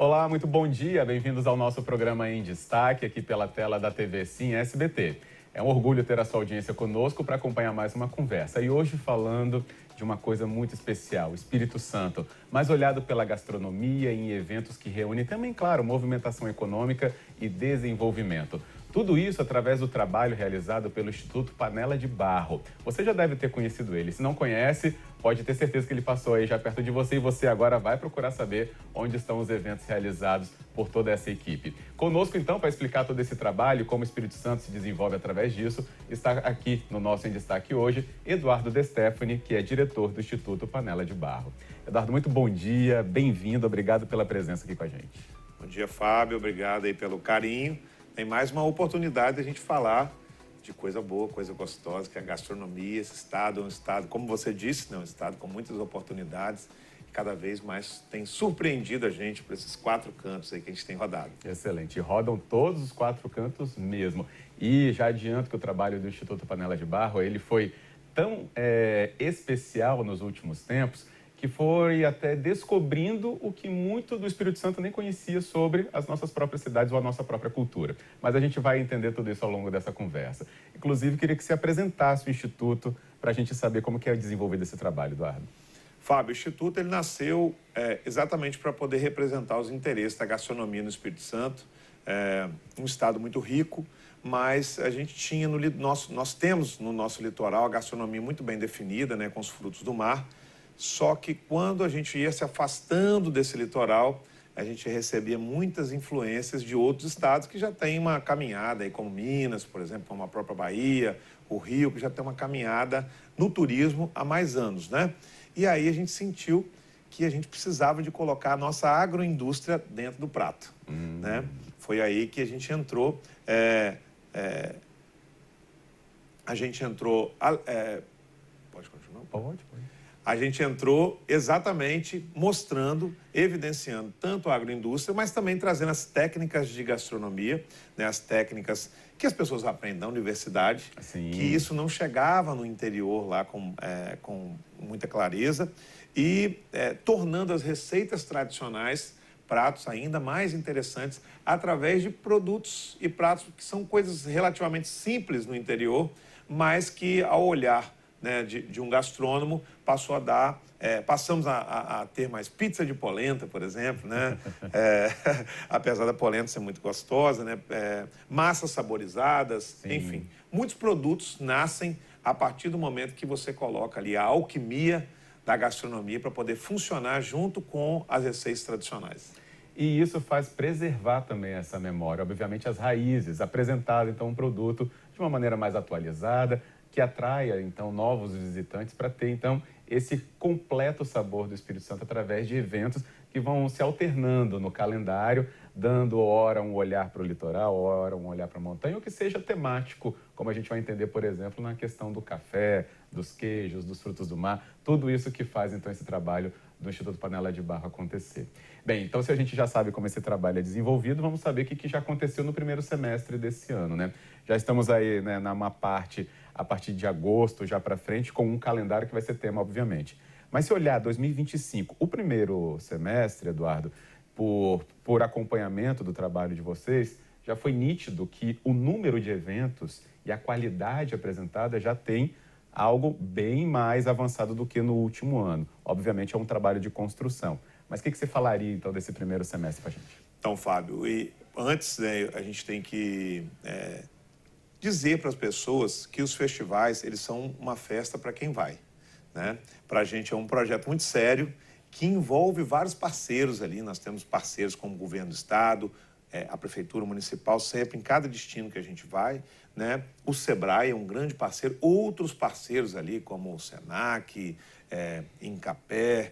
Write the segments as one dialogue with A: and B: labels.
A: Olá, muito bom dia. Bem-vindos ao nosso programa Em Destaque, aqui pela tela da TV Sim SBT. É um orgulho ter a sua audiência conosco para acompanhar mais uma conversa. E hoje falando de uma coisa muito especial, o Espírito Santo, mais olhado pela gastronomia em eventos que reúnem também, claro, movimentação econômica e desenvolvimento. Tudo isso através do trabalho realizado pelo Instituto Panela de Barro. Você já deve ter conhecido ele. Se não conhece, pode ter certeza que ele passou aí já perto de você e você agora vai procurar saber onde estão os eventos realizados por toda essa equipe. Conosco, então, para explicar todo esse trabalho e como o Espírito Santo se desenvolve através disso, está aqui no nosso Em Destaque hoje, Eduardo De Stefani, que é diretor do Instituto Panela de Barro. Eduardo, muito bom dia, bem-vindo, obrigado pela presença aqui com a gente.
B: Bom dia, Fábio, obrigado aí pelo carinho. Tem mais uma oportunidade de a gente falar de coisa boa, coisa gostosa, que é a gastronomia. Esse estado é um estado, como você disse, né, um estado com muitas oportunidades e cada vez mais tem surpreendido a gente por esses 4 cantos aí que a gente tem rodado.
A: Excelente, e rodam todos os 4 cantos mesmo. E já adianto que o trabalho do Instituto Panela de Barro, ele foi tão especial nos últimos tempos, que foi até descobrindo o que muito do Espírito Santo nem conhecia sobre as nossas próprias cidades ou a nossa própria cultura. Mas a gente vai entender tudo isso ao longo dessa conversa. Inclusive, queria que você apresentasse o Instituto para a gente saber como que é desenvolvido esse trabalho, Eduardo.
B: Fábio, o Instituto ele nasceu exatamente para poder representar os interesses da gastronomia no Espírito Santo. Um estado muito rico, mas a gente tinha nós temos no nosso litoral a gastronomia muito bem definida, né, com os frutos do mar. Só que quando a gente ia se afastando desse litoral, a gente recebia muitas influências de outros estados que já têm uma caminhada, aí, como Minas, por exemplo, como a própria Bahia, o Rio, que já tem uma caminhada no turismo há mais anos, né? E aí a gente sentiu que a gente precisava de colocar a nossa agroindústria dentro do prato, né? Foi aí que a gente entrou. Pode continuar?
A: Pode.
B: A gente entrou exatamente mostrando, evidenciando tanto a agroindústria, mas também trazendo as técnicas de gastronomia, né, as técnicas que as pessoas aprendem na universidade,
A: Sim.
B: que isso não chegava no interior lá com muita clareza, e tornando as receitas tradicionais pratos ainda mais interessantes através de produtos e pratos que são coisas relativamente simples no interior, mas que ao olhar, né, de um gastrônomo, passamos a ter mais pizza de polenta, por exemplo, né? Apesar da polenta ser muito gostosa, né? Massas saborizadas,
A: Sim.
B: Enfim. Muitos produtos nascem a partir do momento que você coloca ali a alquimia da gastronomia para poder funcionar junto com as receitas tradicionais.
A: E isso faz preservar também essa memória, obviamente as raízes, apresentar então um produto de uma maneira mais atualizada, que atraia então novos visitantes para ter então esse completo sabor do Espírito Santo através de eventos que vão se alternando no calendário, dando ora um olhar para o litoral, ora um olhar para a montanha, ou que seja temático, como a gente vai entender, por exemplo, na questão do café, dos queijos, dos frutos do mar, tudo isso que faz então esse trabalho do Instituto Panela de Barro acontecer. Bem, então se a gente já sabe como esse trabalho é desenvolvido, vamos saber o que já aconteceu no primeiro semestre desse ano, né? Já estamos aí, né, numa parte, a partir de agosto, já para frente, com um calendário que vai ser tema, obviamente. Mas se olhar 2025, o primeiro semestre, Eduardo, por acompanhamento do trabalho de vocês, já foi nítido que o número de eventos e a qualidade apresentada já tem algo bem mais avançado do que no último ano. Obviamente é um trabalho de construção. Mas o que você falaria, então, desse primeiro semestre para a gente?
B: Então, Fábio, antes, né, a gente tem que dizer para as pessoas que os festivais, eles são uma festa para quem vai, né? Para a gente é um projeto muito sério que envolve vários parceiros ali. Nós temos parceiros como o governo do estado, a prefeitura municipal, sempre em cada destino que a gente vai, né? O Sebrae é um grande parceiro, outros parceiros ali como o Senac, Incapé,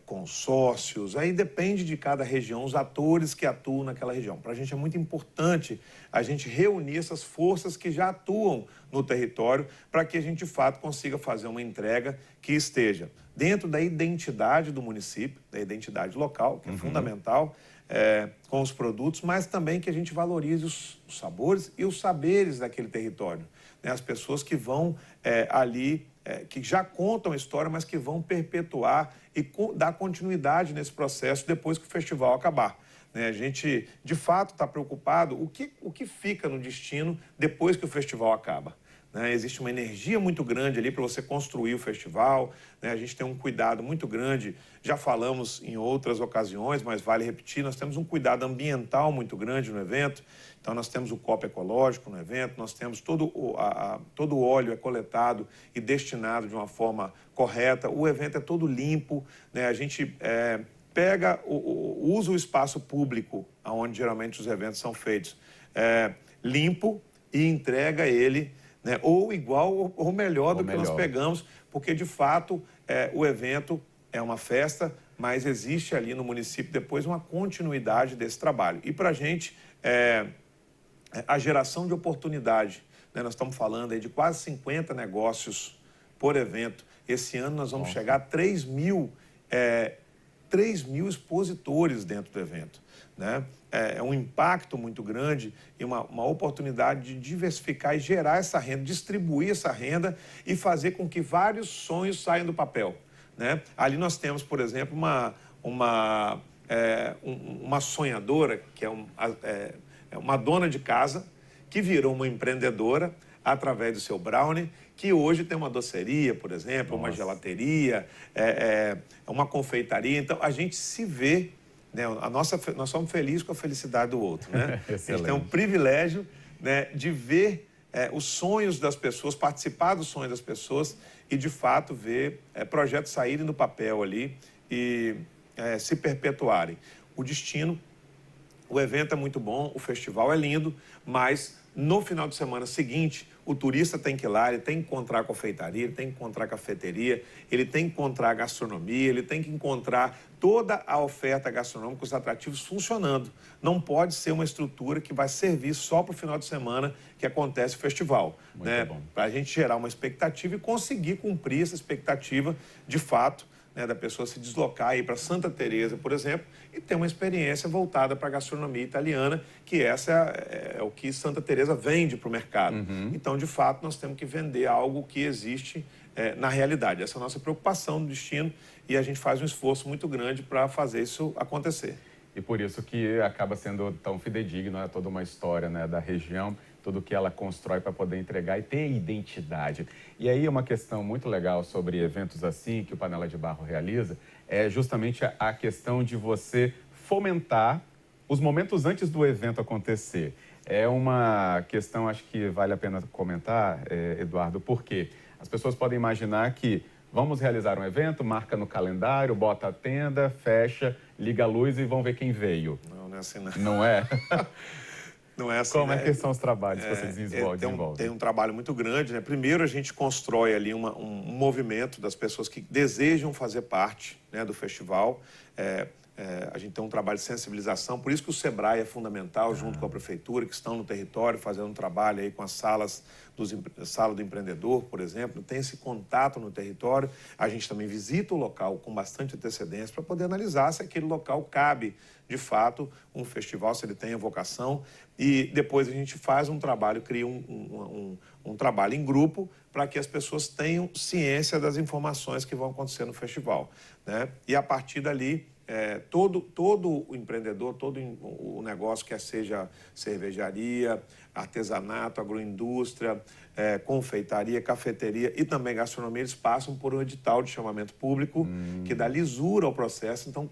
B: consórcios, aí depende de cada região, os atores que atuam naquela região. Para a gente é muito importante a gente reunir essas forças que já atuam no território para que a gente, de fato, consiga fazer uma entrega que esteja dentro da identidade do município, da identidade local, que é fundamental, com os produtos, mas também que a gente valorize os sabores e os saberes daquele território, né? As pessoas que vão ali que já contam a história, mas que vão perpetuar e dar continuidade nesse processo depois que o festival acabar. Né? A gente, de fato, está preocupado o que fica no destino depois que o festival acaba. Né? Existe uma energia muito grande ali para você construir o festival, né? A gente tem um cuidado muito grande, já falamos em outras ocasiões, mas vale repetir, nós temos um cuidado ambiental muito grande no evento. Então, nós temos o copo ecológico no evento, nós temos todo o óleo é coletado e destinado de uma forma correta, o evento é todo limpo, né? A gente usa o espaço público, onde geralmente os eventos são feitos, limpo e entrega ele, né, ou igual ou melhor do que nós pegamos, porque, de fato, o evento é uma festa, mas existe ali no município depois uma continuidade desse trabalho. E, para a gente, a geração de oportunidade, né, nós estamos falando aí de quase 50 negócios por evento. Esse ano nós vamos chegar a 3 mil expositores dentro do evento. Né? É um impacto muito grande e uma oportunidade de diversificar e gerar essa renda, distribuir essa renda e fazer com que vários sonhos saiam do papel. Né? Ali nós temos, por exemplo, uma sonhadora, que é uma dona de casa, que virou uma empreendedora através do seu brownie, que hoje tem uma doceria, por exemplo, uma gelateria, uma confeitaria. Então, a gente se vê, né, nós somos felizes com a felicidade do outro. Né? A gente tem um privilégio, né, de ver os sonhos das pessoas, participar dos sonhos das pessoas e, de fato, ver projetos saírem do papel ali e se perpetuarem. O destino, o evento é muito bom, o festival é lindo, mas no final de semana seguinte, o turista tem que ir lá, ele tem que encontrar a confeitaria, ele tem que encontrar a cafeteria, ele tem que encontrar a gastronomia, ele tem que encontrar toda a oferta gastronômica, os atrativos funcionando. Não pode ser uma estrutura que vai servir só para o final de semana que acontece o festival. Né? Para a gente gerar uma expectativa e conseguir cumprir essa expectativa de fato, né, da pessoa se deslocar e ir para Santa Teresa, por exemplo, e ter uma experiência voltada para a gastronomia italiana, que essa é o que Santa Teresa vende para o mercado. Então, de fato, nós temos que vender algo que existe na realidade. Essa é a nossa preocupação no destino e a gente faz um esforço muito grande para fazer isso acontecer.
A: E por isso que acaba sendo tão fidedigno, né, toda uma história, né, da região, tudo que ela constrói para poder entregar e ter identidade. E aí uma questão muito legal sobre eventos assim, que o Panela de Barro realiza, é justamente a questão de você fomentar os momentos antes do evento acontecer. É uma questão, acho que vale a pena comentar, Eduardo, porque as pessoas podem imaginar que vamos realizar um evento, marca no calendário, bota a tenda, fecha, liga a luz e vão ver quem veio.
B: Não é assim, não.
A: Não é?
B: Não é assim,
A: Como
B: né?
A: é que são os trabalhos que vocês desenvolvem?
B: Tem um trabalho muito grande, né? Primeiro, a gente constrói ali um movimento das pessoas que desejam fazer parte, né, do festival. A gente tem um trabalho de sensibilização, por isso que o SEBRAE é fundamental, junto com a prefeitura, que estão no território fazendo um trabalho aí com as salas sala do empreendedor, por exemplo, tem esse contato no território. A gente também visita o local com bastante antecedência para poder analisar se aquele local cabe, de fato, um festival, se ele tem a vocação. E depois a gente faz um trabalho, cria um trabalho em grupo para que as pessoas tenham ciência das informações que vão acontecer no festival. Né? E a partir dali, todo o empreendedor, todo o negócio, quer seja cervejaria, artesanato, agroindústria, confeitaria, cafeteria e também gastronomia, eles passam por um edital de chamamento público que dá lisura ao processo. Então,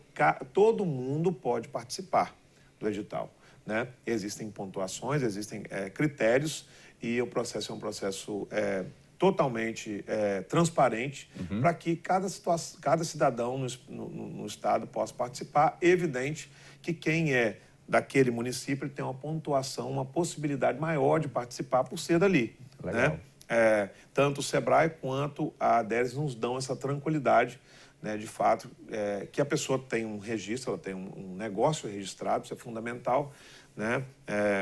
B: todo mundo pode participar do edital. Né? Existem pontuações, existem critérios e o processo é um processo totalmente transparente para que cada cidadão no estado possa participar. É evidente que quem é daquele município ele tem uma pontuação, uma possibilidade maior de participar por ser dali. Né? Tanto o SEBRAE quanto a ADERES nos dão essa tranquilidade, né, de fato, que a pessoa tem um registro, ela tem um negócio registrado, isso é fundamental. Né?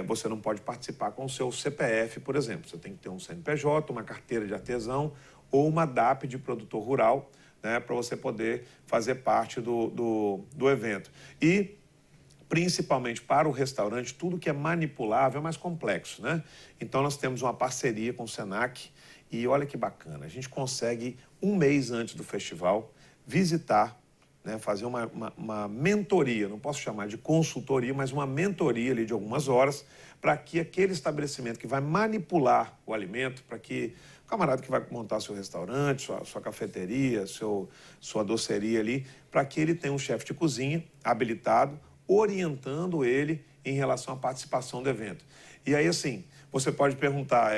B: Você não pode participar com o seu CPF, por exemplo. Você tem que ter um CNPJ, uma carteira de artesão ou uma DAP de produtor rural, né, para você poder fazer parte do evento. E, principalmente para o restaurante, tudo que é manipulável é mais complexo. Né? Então, nós temos uma parceria com o SENAC E olha que bacana, a gente consegue, um mês antes do festival, visitar, né, fazer uma mentoria, não posso chamar de consultoria, mas uma mentoria ali de algumas horas, para que aquele estabelecimento que vai manipular o alimento, para que o camarada que vai montar seu restaurante, sua cafeteria, sua doceria ali, para que ele tenha um chefe de cozinha habilitado, orientando ele em relação à participação do evento. E aí, assim, você pode perguntar,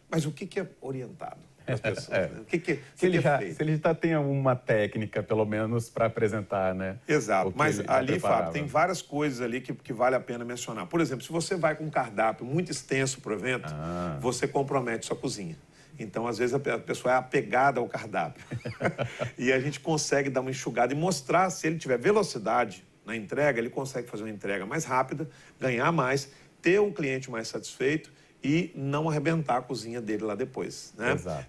B: mas o que é orientado às pessoas? Né? O que
A: se ele
B: é feito?
A: Se ele já tem uma técnica, pelo menos, para apresentar, né?
B: Exato, mas ali, Fábio, tem várias coisas ali que vale a pena mencionar. Por exemplo, se você vai com um cardápio muito extenso para o evento, você compromete sua cozinha. Então, às vezes, a pessoa é apegada ao cardápio. E a gente consegue dar uma enxugada e mostrar, se ele tiver velocidade na entrega, ele consegue fazer uma entrega mais rápida, ganhar mais, ter um cliente mais satisfeito e não arrebentar a cozinha dele lá depois, né?
A: Exato.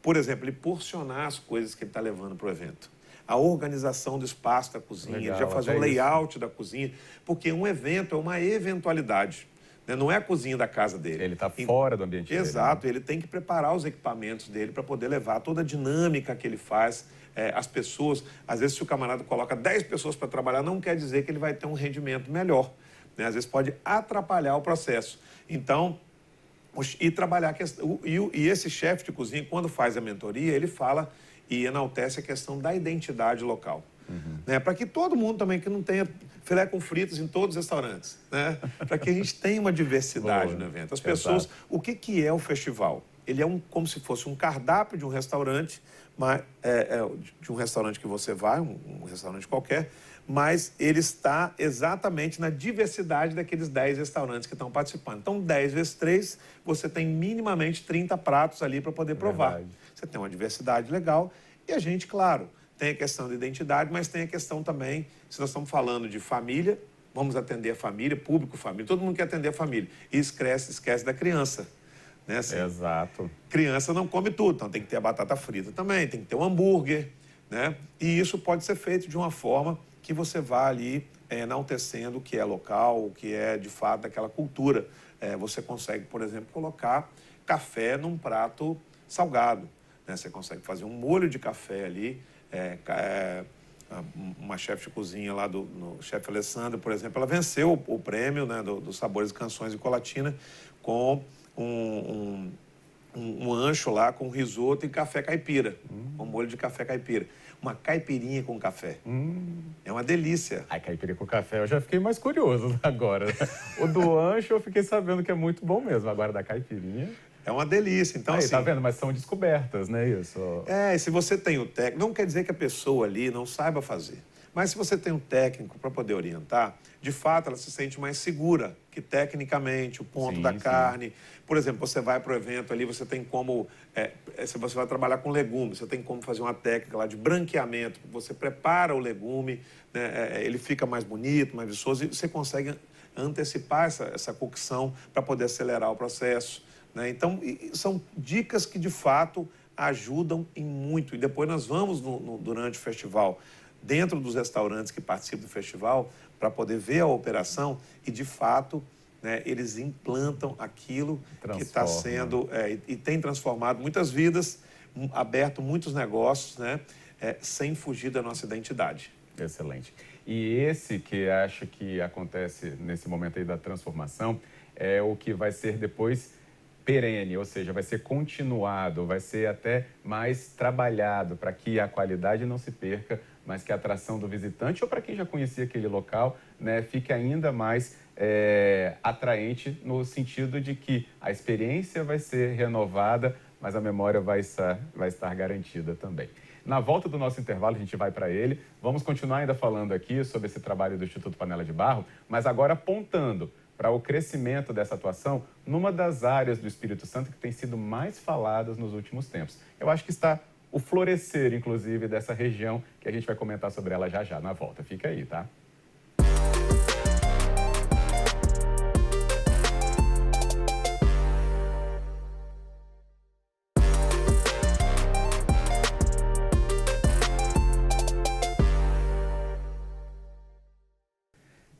B: Por exemplo, ele porcionar as coisas que ele está levando para o evento. A organização do espaço da cozinha,
A: Legal,
B: ele já fazer um
A: até
B: layout da cozinha, porque um evento é uma eventualidade, né? Não é a cozinha da casa dele.
A: Ele está fora do ambiente dele.
B: Exato, ele tem que preparar os equipamentos dele para poder levar toda a dinâmica que ele faz, as pessoas. Às vezes, se o camarada coloca 10 pessoas para trabalhar, não quer dizer que ele vai ter um rendimento melhor, né? Às vezes pode atrapalhar o processo. Então, e trabalhar e esse chefe de cozinha, quando faz a mentoria, ele fala e enaltece a questão da identidade local. Né? Para que todo mundo também, que não tenha filé com fritas em todos os restaurantes, né? Para que a gente tenha uma diversidade no evento. As pessoas,
A: Exato.
B: o que é o festival? Ele é como se fosse um cardápio de um restaurante, de um restaurante que você vai, um restaurante qualquer, mas ele está exatamente na diversidade daqueles 10 restaurantes que estão participando. Então, 10 vezes 3, você tem minimamente 30 pratos ali para poder provar.
A: Verdade.
B: Você tem uma diversidade legal e a gente, claro, tem a questão da identidade, mas tem a questão também, se nós estamos falando de família, vamos atender a família, público, família, todo mundo quer atender a família. E esquece da criança. Né? Assim,
A: Exato.
B: criança não come tudo, então tem que ter a batata frita também, tem que ter o hambúrguer, né? E isso pode ser feito de uma forma que você vá ali enaltecendo o que é local, o que é, de fato, aquela cultura. Você consegue, por exemplo, colocar café num prato salgado, né? Você consegue fazer um molho de café ali. Uma chefe de cozinha lá no chefe Alessandra, por exemplo, ela venceu o prêmio, né, dos Sabores e Canções de Colatina com um ancho lá com risoto e café caipira, um molho de café caipira. Uma caipirinha com café. É uma delícia.
A: A caipirinha com café, eu já fiquei mais curioso agora. O do ancho eu fiquei sabendo que é muito bom mesmo. Agora da caipirinha...
B: É uma delícia. Então,
A: aí,
B: assim,
A: tá vendo? Mas são descobertas, né, isso?
B: E se você tem o técnico, não quer dizer que a pessoa ali não saiba fazer. Mas se você tem um técnico para poder orientar, de fato ela se sente mais segura, que tecnicamente, o ponto da carne. Por exemplo, você vai para o evento ali, você tem como, se você vai trabalhar com legumes, você tem como fazer uma técnica lá de branqueamento, você prepara o legume, né, ele fica mais bonito, mais viçoso, e você consegue antecipar essa cocção para poder acelerar o processo. Né? Então, são dicas que, de fato, ajudam em muito. E depois nós vamos, durante o festival, dentro dos restaurantes que participam do festival, para poder ver a operação e, de fato, né, eles implantam aquilo que está sendo... e tem transformado muitas vidas, aberto muitos negócios, né, sem fugir da nossa identidade.
A: Excelente. E esse que acho que acontece nesse momento aí da transformação é o que vai ser depois perene, ou seja, vai ser continuado, vai ser até mais trabalhado para que a qualidade não se perca, mas que a atração do visitante, ou para quem já conhecia aquele local, né, fique ainda mais atraente no sentido de que a experiência vai ser renovada, mas a memória vai estar garantida também. Na volta do nosso intervalo, a gente vai para ele. Vamos continuar ainda falando aqui sobre esse trabalho do Instituto Panela de Barro, mas agora apontando para o crescimento dessa atuação numa das áreas do Espírito Santo que tem sido mais faladas nos últimos tempos. Eu acho que está o florescer, inclusive, dessa região, que a gente vai comentar sobre ela já já na volta. Fica aí, tá?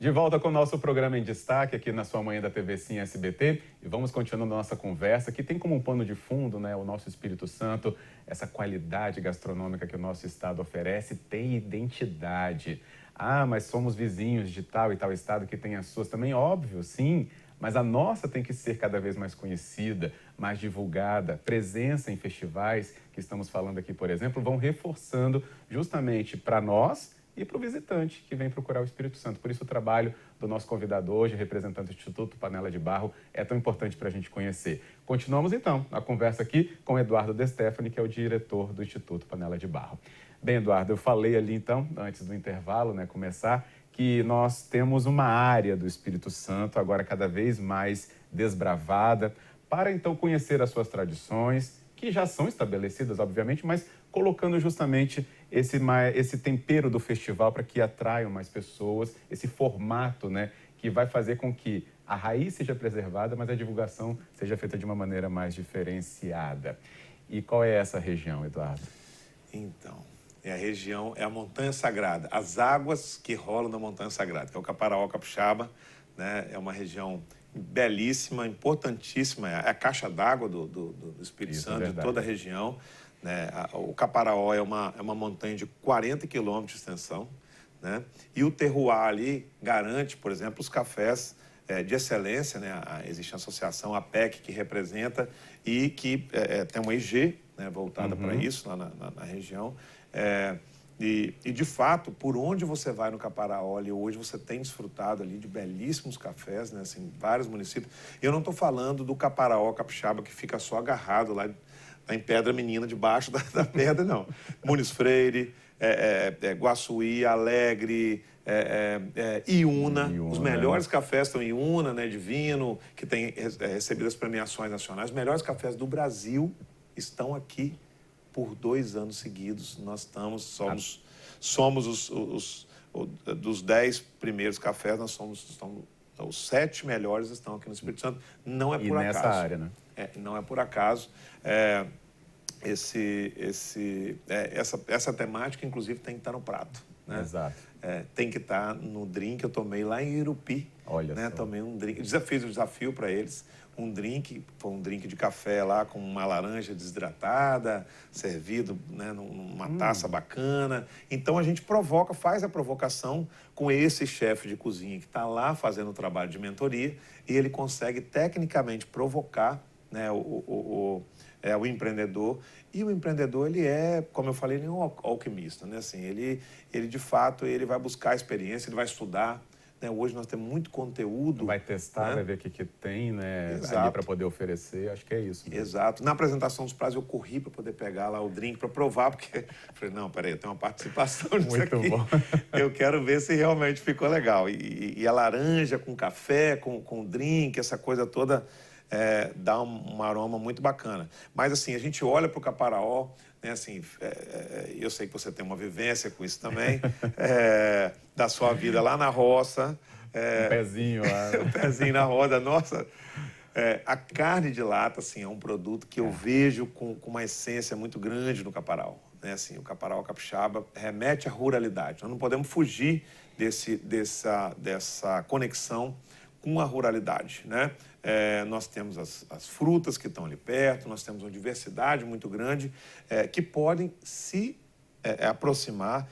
A: De volta com o nosso programa em destaque aqui na sua manhã da TV Sim SBT e vamos continuando a nossa conversa que tem como um pano de fundo, né, o nosso Espírito Santo, essa qualidade gastronômica que o nosso estado oferece tem identidade. Ah, mas somos vizinhos de tal e tal estado que tem as suas também, óbvio, sim, mas a nossa tem que ser cada vez mais conhecida, mais divulgada. Presença em festivais que estamos falando aqui, por exemplo, vão reforçando justamente para nós e para o visitante que vem procurar o Espírito Santo. Por isso o trabalho do nosso convidado hoje, representante do Instituto Panela de Barro, é tão importante para a gente conhecer. Continuamos então a conversa aqui com Eduardo De Stefani, que é o diretor do Instituto Panela de Barro. Bem, Eduardo, eu falei ali então, antes do intervalo, né, começar, que nós temos uma área do Espírito Santo agora cada vez mais desbravada, para então conhecer as suas tradições, que já são estabelecidas, obviamente, mas colocando justamente esse tempero do festival para que atraiam mais pessoas, esse formato, né, que vai fazer com que a raiz seja preservada, mas a divulgação seja feita de uma maneira mais diferenciada. E qual é essa região, Eduardo?
B: Então, a região é a Montanha Sagrada, as águas que rolam na Montanha Sagrada, que é o Caparaó Capixaba, né? É uma região belíssima, importantíssima, é a caixa d'água do Espírito Santo, de toda a região. Né? O Caparaó é uma montanha de 40 quilômetros de extensão, né? E o terroir ali garante, por exemplo, os cafés de excelência, né? Existe a associação APEC que representa e que tem uma IG, né, voltada para isso lá na região. E, de fato, por onde você vai no Caparaó, hoje você tem desfrutado ali de belíssimos cafés, né, assim, vários municípios. Eu não estou falando do Caparaó Capixaba, que fica só agarrado lá em Pedra Menina, debaixo da pedra, não. Muniz Freire, Guaçuí, Alegre, Iuna. Os melhores cafés estão em Iuna, né, Divino, que tem recebido as premiações nacionais. Os melhores cafés do Brasil estão aqui por 2 anos seguidos. Nós somos dos 10 primeiros cafés, os 7 melhores estão aqui no Espírito Santo. Não é por acaso.
A: E nessa área, né?
B: Não é por acaso. Essa temática, inclusive, tem que estar no prato. Né?
A: Exato.
B: Tem que estar no drink. Eu tomei lá em Irupi.
A: Olha só.
B: Tomei um drink. Fiz um desafio para eles. Foi um drink de café lá com uma laranja desidratada, servido, né, numa taça bacana. Então a gente faz a provocação com esse chefe de cozinha que está lá fazendo o trabalho de mentoria e ele consegue tecnicamente provocar, né, o empreendedor. E o empreendedor, ele como eu falei, ele é um alquimista, né? Assim, ele de fato, ele vai buscar a experiência, ele vai estudar. Né? Hoje nós temos muito conteúdo.
A: Vai testar, né? Vai ver o que tem, né, ali para poder oferecer. Acho que é isso mesmo.
B: Exato. Na apresentação dos pratos, eu corri para poder pegar lá o drink para provar, porque eu falei, não, peraí, eu tenho uma participação nisso
A: muito
B: aqui.
A: Bom.
B: Eu quero ver se realmente ficou legal. E a laranja com café, com drink, essa coisa toda, dá um aroma muito bacana. Mas, assim, a gente olha para o Caparaó, né, assim, eu sei que você tem uma vivência com isso também, da sua vida lá na roça.
A: Um pezinho lá.
B: Um pezinho na roda, nossa. A carne de lata, assim, é um produto que eu vejo com uma essência muito grande no Caparaó. Né? Assim, o Caparaó Capixaba remete à ruralidade. Nós não podemos fugir dessa conexão com a ruralidade, né? Nós temos as frutas que estão ali perto, nós temos uma diversidade muito grande que podem se aproximar,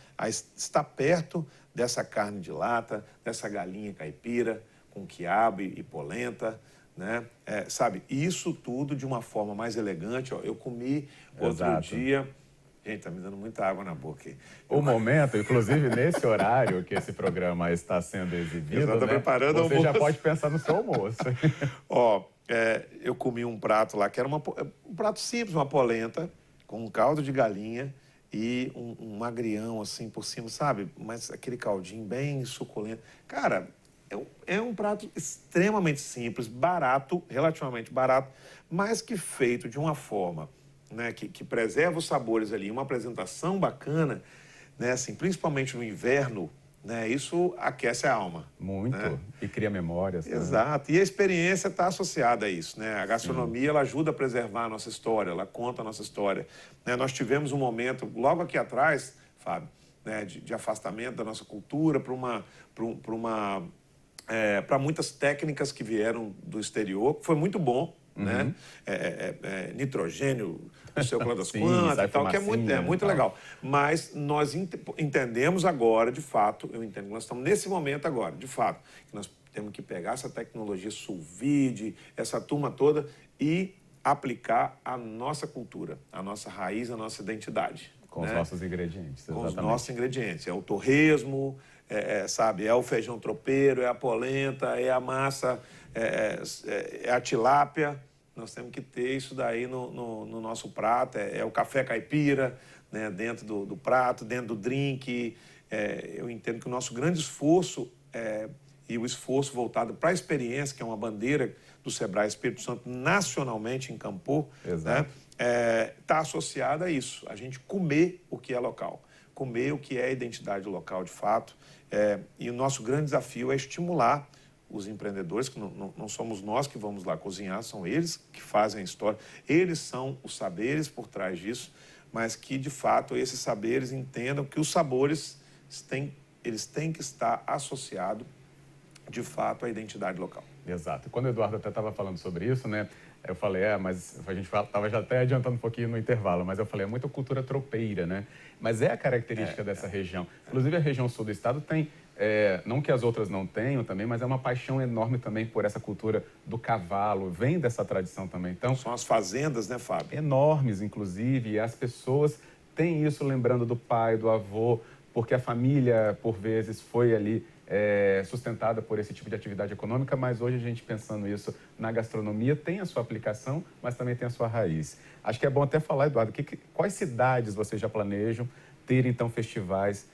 B: estar perto dessa carne de lata, dessa galinha caipira com quiabo e polenta, né? Sabe, isso tudo de uma forma mais elegante. Ó, eu comi outro dia... Gente, tá me dando muita água na boca aqui.
A: O momento, inclusive nesse horário que esse programa está sendo exibido,
B: eu tô preparando
A: você já pode pensar no seu almoço.
B: Ó, eu comi um prato lá que era um prato simples, uma polenta com um caldo de galinha e um agrião assim por cima, sabe? Mas aquele caldinho bem suculento. Cara, é um prato extremamente simples, barato, relativamente barato, mas que feito de uma forma... Né, que preserva os sabores ali, uma apresentação bacana, né, assim, principalmente no inverno, né, isso aquece a alma.
A: Muito, né? E cria memórias.
B: Exato, e a experiência está associada a isso. Né? A gastronomia, ela ajuda a preservar a nossa história, ela conta a nossa história. Né? Nós tivemos um momento, logo aqui atrás, Fábio, né, de afastamento da nossa cultura para uma para muitas técnicas que vieram do exterior, que foi muito bom, né? Nitrogênio, não sei o que lá das
A: Sim,
B: quantas
A: sai
B: e tal, que é
A: fumacinha e
B: muito
A: tal.
B: legal. Mas nós entendemos agora, de fato, eu entendo que nós estamos nesse momento agora, de fato, que nós temos que pegar essa tecnologia sous vide, essa turma toda e aplicar a nossa cultura, a nossa raiz, a nossa identidade.
A: Com os nossos ingredientes,
B: Com
A: exatamente.
B: os nossos ingredientes. É o torresmo, sabe? É o feijão tropeiro, é a polenta, é a massa, é a tilápia. Nós temos que ter isso daí no nosso prato. É o café caipira, né? Dentro do prato, dentro do drink. Eu entendo que o nosso grande esforço e o esforço voltado para a experiência, que é uma bandeira do Sebrae Espírito Santo nacionalmente em Campo, né? Está associada a isso, a gente comer o que é local, comer o que é a identidade local de fato. E o nosso grande desafio é estimular os empreendedores, que não somos nós que vamos lá cozinhar, são eles que fazem a história, eles são os saberes por trás disso, mas que de fato esses saberes entendam que os sabores eles têm que estar associados de fato à identidade local.
A: Exato. Quando o Eduardo até estava falando sobre isso, né? Eu falei, mas a gente estava já até adiantando um pouquinho no intervalo, mas eu falei, é muita cultura tropeira, né? Mas é a característica dessa região. Inclusive, a região sul do estado tem, não que as outras não tenham também, mas é uma paixão enorme também por essa cultura do cavalo, vem dessa tradição também. Então,
B: são as fazendas, né, Fábio?
A: Enormes, inclusive, e as pessoas têm isso lembrando do pai, do avô, porque a família, por vezes, foi ali sustentada por esse tipo de atividade econômica, mas hoje a gente pensando isso na gastronomia tem a sua aplicação, mas também tem a sua raiz. Acho que é bom até falar, Eduardo, quais cidades vocês já planejam ter, então, festivais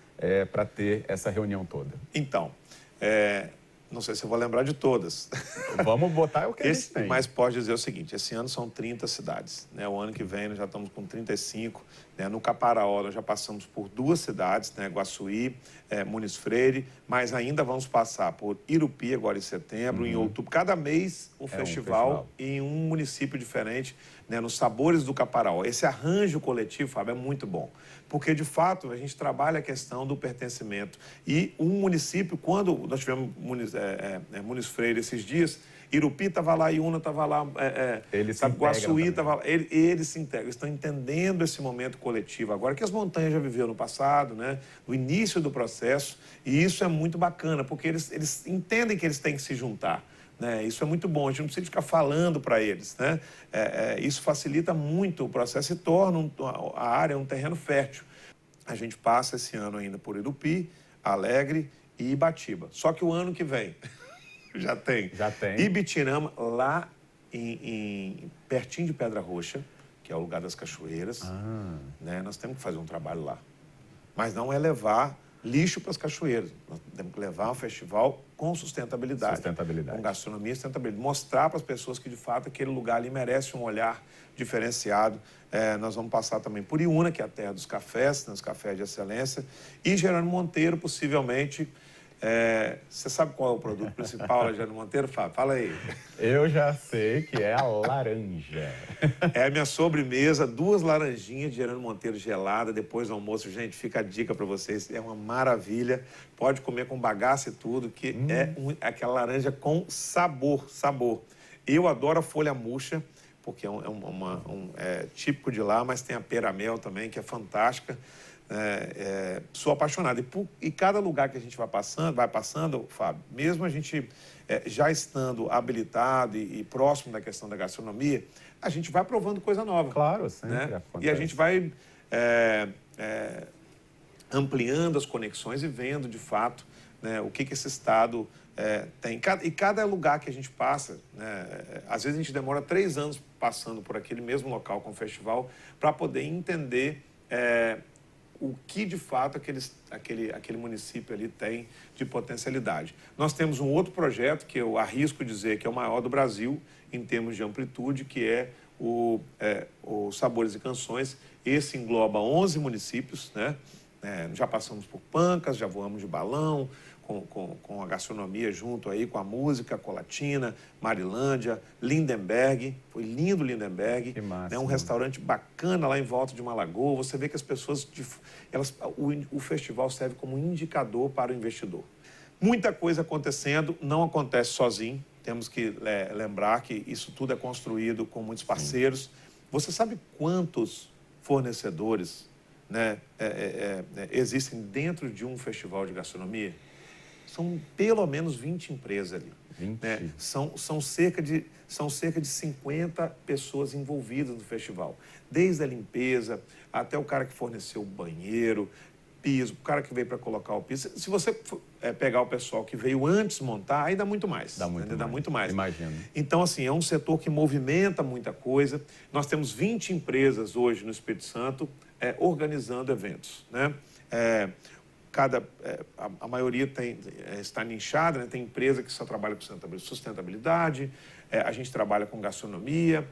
A: para ter essa reunião toda?
B: Então, não sei se eu vou lembrar de todas.
A: Vamos botar o que a gente tem.
B: Mas pode dizer o seguinte, esse ano são 30 cidades, né? O ano que vem nós já estamos com 35, né? No Caparaó nós já passamos por 2 cidades, né? Guaçuí, Muniz Freire, mas ainda vamos passar por Irupi agora em setembro, em outubro. Cada mês um festival em um município diferente, né? Nos Sabores do Caparaó. Esse arranjo coletivo, Fábio, é muito bom, porque de fato a gente trabalha a questão do pertencimento. E um município, quando nós tivemos Muniz Freire esses dias, Irupi estava lá, Iuna estava lá, Guaçuí estava lá. Eles se integram, estão entendendo esse momento coletivo agora, que as montanhas já viveram no passado, né? No início do processo, e isso é muito bacana, porque eles entendem que eles têm que se juntar. Né? Isso é muito bom, a gente não precisa ficar falando para eles. Né? Isso facilita muito o processo e torna a área um terreno fértil. A gente passa esse ano ainda por Irupi, Alegre e Ibatiba. Só que o ano que vem já tem Ibitirama, lá pertinho de Pedra Roxa, que é o lugar das cachoeiras. Né? Nós temos que fazer um trabalho lá. Mas não é levar lixo para as cachoeiras. Nós temos que levar um festival com sustentabilidade. Com gastronomia e sustentabilidade. Mostrar para as pessoas que, de fato, aquele lugar ali merece um olhar diferenciado. Nós vamos passar também por Iuna, que é a terra dos cafés, né, os cafés de excelência. E Jerônimo Monteiro, possivelmente... você sabe qual é o produto principal da Jerônimo Monteiro, Fábio? Fala aí.
A: Eu já sei que é a laranja.
B: É a minha sobremesa, 2 laranjinhas de Jerônimo Monteiro gelada depois do almoço. Gente, fica a dica para vocês, é uma maravilha. Pode comer com bagaço e tudo, que é aquela laranja com sabor. Eu adoro a folha murcha, porque é típico de lá, mas tem a pera-mel também, que é fantástica. Sou apaixonado. E cada lugar que a gente vai passando, Fábio, mesmo a gente já estando habilitado e próximo da questão da gastronomia, a gente vai provando coisa nova.
A: Claro, sempre.
B: Né? E a gente vai ampliando as conexões e vendo, de fato, né, o que esse estado tem. E cada lugar que a gente passa, né, às vezes a gente demora 3 anos passando por aquele mesmo local com o festival para poder entender o que, de fato, aquele município ali tem de potencialidade. Nós temos um outro projeto que eu arrisco dizer que é o maior do Brasil, em termos de amplitude, que é o Sabores e Canções. Esse engloba 11 municípios, né? Já passamos por Pancas, já voamos de balão, com a gastronomia junto aí, com a música, Colatina, Marilândia, Lindenberg. Foi lindo Lindenberg.
A: Que massa,
B: né? Um restaurante bacana lá em volta de uma lagoa. Você vê que as pessoas... o festival serve como indicador para o investidor. Muita coisa acontecendo, não acontece sozinho. Temos que lembrar que isso tudo é construído com muitos parceiros. Você sabe quantos fornecedores, né, existem dentro de um festival de gastronomia? São pelo menos 20 empresas ali.
A: 20.
B: Né? São cerca de 50 pessoas envolvidas no festival. Desde a limpeza, até o cara que forneceu o banheiro, piso, o cara que veio para colocar o piso. Se você pegar o pessoal que veio antes montar, aí dá muito mais. Dá muito mais.
A: Imagino.
B: Então, assim, é um setor que movimenta muita coisa. Nós temos 20 empresas hoje no Espírito Santo organizando eventos, né? A maioria está nichada, né? Tem empresa que só trabalha com sustentabilidade, a gente trabalha com gastronomia,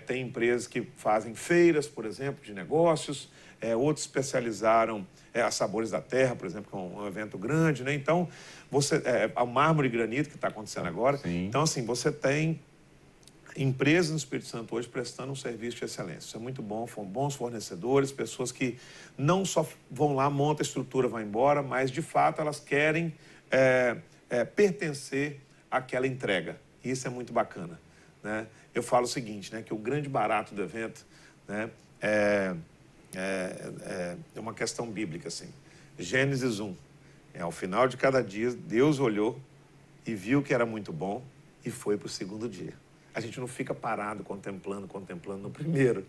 B: tem empresas que fazem feiras, por exemplo, de negócios, outros especializaram a Sabores da Terra, por exemplo, que é um evento grande, né? Então, o mármore e granito que está acontecendo agora.
A: Sim.
B: Então, assim, você tem empresas no Espírito Santo hoje prestando um serviço de excelência. Isso é muito bom, bons fornecedores, pessoas que não só vão lá, montam a estrutura, vão embora, mas, de fato, elas querem pertencer àquela entrega. E isso é muito bacana, né? Eu falo o seguinte, né, que o grande barato do evento, né, é uma questão bíblica, assim. Gênesis 1. Ao final de cada dia, Deus olhou e viu que era muito bom e foi para o segundo dia. A gente não fica parado contemplando no primeiro.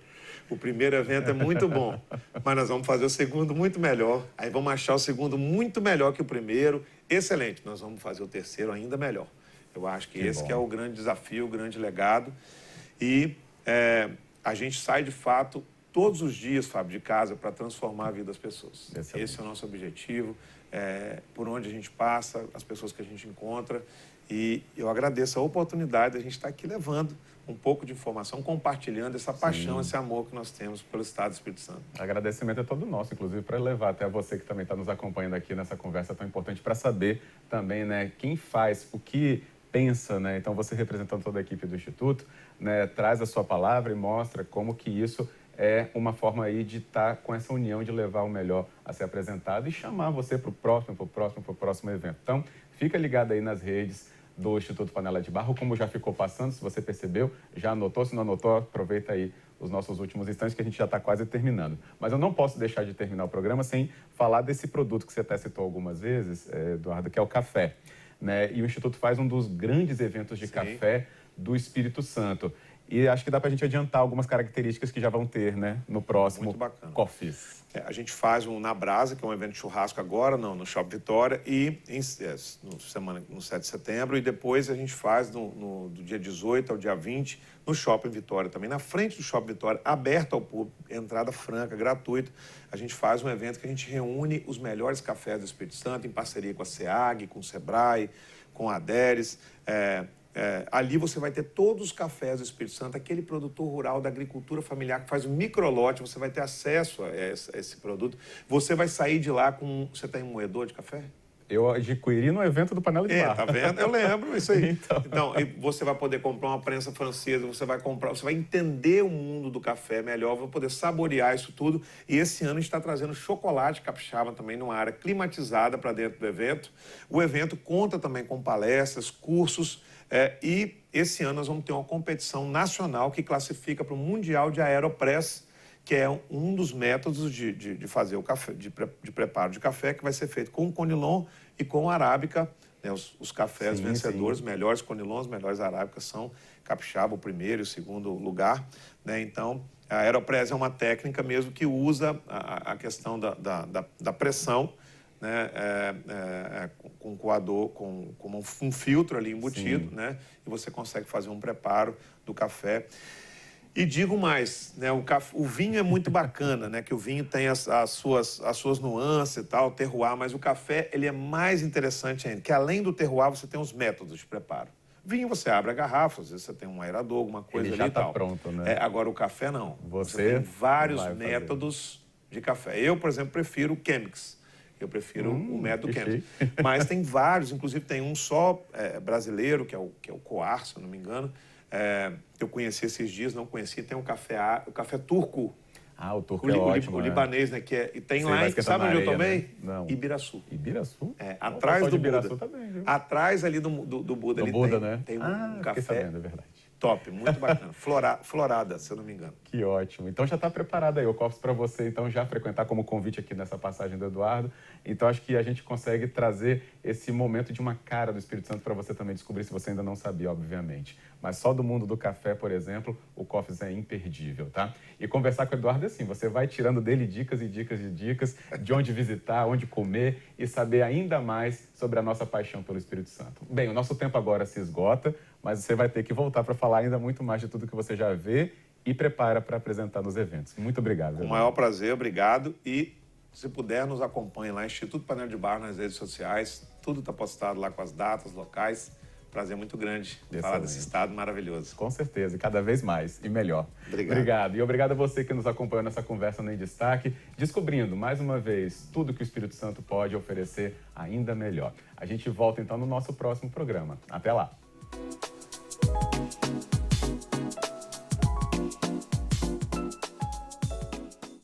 B: O primeiro evento é muito bom, mas nós vamos fazer o segundo muito melhor. Aí vamos achar o segundo muito melhor que o primeiro. Excelente. Nós vamos fazer o terceiro ainda melhor. Eu acho que esse que é o grande desafio, o grande legado. E a gente sai, de fato, todos os dias, Fábio, de casa para transformar a vida das pessoas.
A: Excelente.
B: Esse é o nosso objetivo. Por onde a gente passa, as pessoas que a gente encontra. E eu agradeço a oportunidade de a gente estar aqui levando um pouco de informação, compartilhando essa paixão, esse amor que nós temos pelo Estado do Espírito Santo.
A: Agradecimento é todo nosso, inclusive, para levar até você que também está nos acompanhando aqui nessa conversa tão importante, para saber também, né, quem faz, o que pensa, né? Então, você representando toda a equipe do Instituto, né, traz a sua palavra e mostra como que isso é uma forma aí de estar com essa união, de levar o melhor a ser apresentado e chamar você para o próximo evento. Então, fica ligado aí nas redes do Instituto Panela de Barro, como já ficou passando, se você percebeu, já anotou, se não anotou, aproveita aí os nossos últimos instantes que a gente já está quase terminando. Mas eu não posso deixar de terminar o programa sem falar desse produto que você até citou algumas vezes, Eduardo, que é o café, né? E o Instituto faz um dos grandes eventos de café do Espírito Santo. E acho que dá para a gente adiantar algumas características que já vão ter, né, no próximo Coffees.
B: A gente faz um Na Brasa, que é um evento de churrasco agora, no Shopping Vitória, e no 7 de setembro, e depois a gente faz do dia 18 ao dia 20 no Shopping Vitória também, na frente do Shopping Vitória, aberto ao público, entrada franca, gratuita. A gente faz um evento que a gente reúne os melhores cafés do Espírito Santo, em parceria com a SEAG, com o Sebrae, com a Aderes. Ali você vai ter todos os cafés do Espírito Santo, aquele produtor rural da agricultura familiar que faz um microlote, você vai ter acesso a esse produto. Você vai sair de lá com... Você tem um moedor de café?
A: Eu adquiri no evento do Panela de Barro.
B: Tá vendo? Eu lembro isso aí. Então, você vai poder comprar uma prensa francesa, você vai entender o mundo do café melhor, vai poder saborear isso tudo. E esse ano a gente está trazendo chocolate capixaba também numa área climatizada para dentro do evento. O evento conta também com palestras, cursos, e esse ano nós vamos ter uma competição nacional que classifica para o Mundial de Aeropress, que é um dos métodos de fazer o café, de preparo de café, que vai ser feito com o Conilon e com a Arábica, né? Os cafés vencedores, melhores Conilons, melhores Arábicas são capixaba, o primeiro e o segundo lugar, né? Então, a Aeropress é uma técnica mesmo que usa a questão da pressão, né, com coador, com um filtro ali embutido, né, e você consegue fazer um preparo do café. E digo mais, né, o vinho é muito bacana, né, que o vinho tem as suas nuances e tal, terroir, mas o café ele é mais interessante ainda, que além do terroir você tem os métodos de preparo. Vinho você abre a garrafa, às vezes você tem um aerador, alguma coisa
A: ele
B: ali
A: já
B: e tal.
A: Está pronto, né?
B: Agora o café não.
A: Você
B: tem vários métodos de café. Eu, por exemplo, prefiro o Chemex. Eu prefiro o método Chemex. Mas tem vários, inclusive tem um só brasileiro, que é o Coar, se eu não me engano. Eu conheci esses dias, não conheci. Tem o café turco.
A: Ah, o turco é ótimo,
B: o
A: né?
B: libanês, né? E tem
A: Sei,
B: lá,
A: vai
B: em,
A: esquentando
B: sabe
A: na
B: onde eu
A: areia,
B: tomei?
A: né? Não.
B: Ibiraçu.
A: Ibiraçu?
B: Atrás
A: O
B: do
A: Ibiraçu
B: Buda.
A: tá bem, viu?
B: Atrás ali do Buda,
A: Do
B: ali
A: Buda, né?
B: tem
A: Ah,
B: um
A: fiquei
B: café
A: sabendo, é verdade.
B: top, muito bacana. Florada, se eu não me engano.
A: Que ótimo. Então já está preparado aí o Cofres para você, então já frequentar como convite aqui nessa passagem do Eduardo. Então acho que a gente consegue trazer esse momento de uma cara do Espírito Santo para você também descobrir, se você ainda não sabia, obviamente. Mas só do mundo do café, por exemplo, o Cofres é imperdível, tá? E conversar com o Eduardo é assim, você vai tirando dele dicas e dicas e dicas de onde visitar, onde comer e saber ainda mais sobre a nossa paixão pelo Espírito Santo. Bem, o nosso tempo agora se esgota, mas você vai ter que voltar para falar ainda muito mais de tudo que você já vê e prepara para apresentar nos eventos. Muito obrigado.
B: Com o maior prazer, obrigado. E, se puder, nos acompanhe lá, Instituto Panela de Barro, nas redes sociais. Tudo está postado lá com as datas, locais. Prazer muito grande falar desse estado maravilhoso.
A: Com certeza, e cada vez mais e melhor. Obrigado. E obrigado a você que nos acompanhou nessa conversa no Em Destaque, descobrindo, mais uma vez, tudo que o Espírito Santo pode oferecer ainda melhor. A gente volta, então, no nosso próximo programa. Até lá!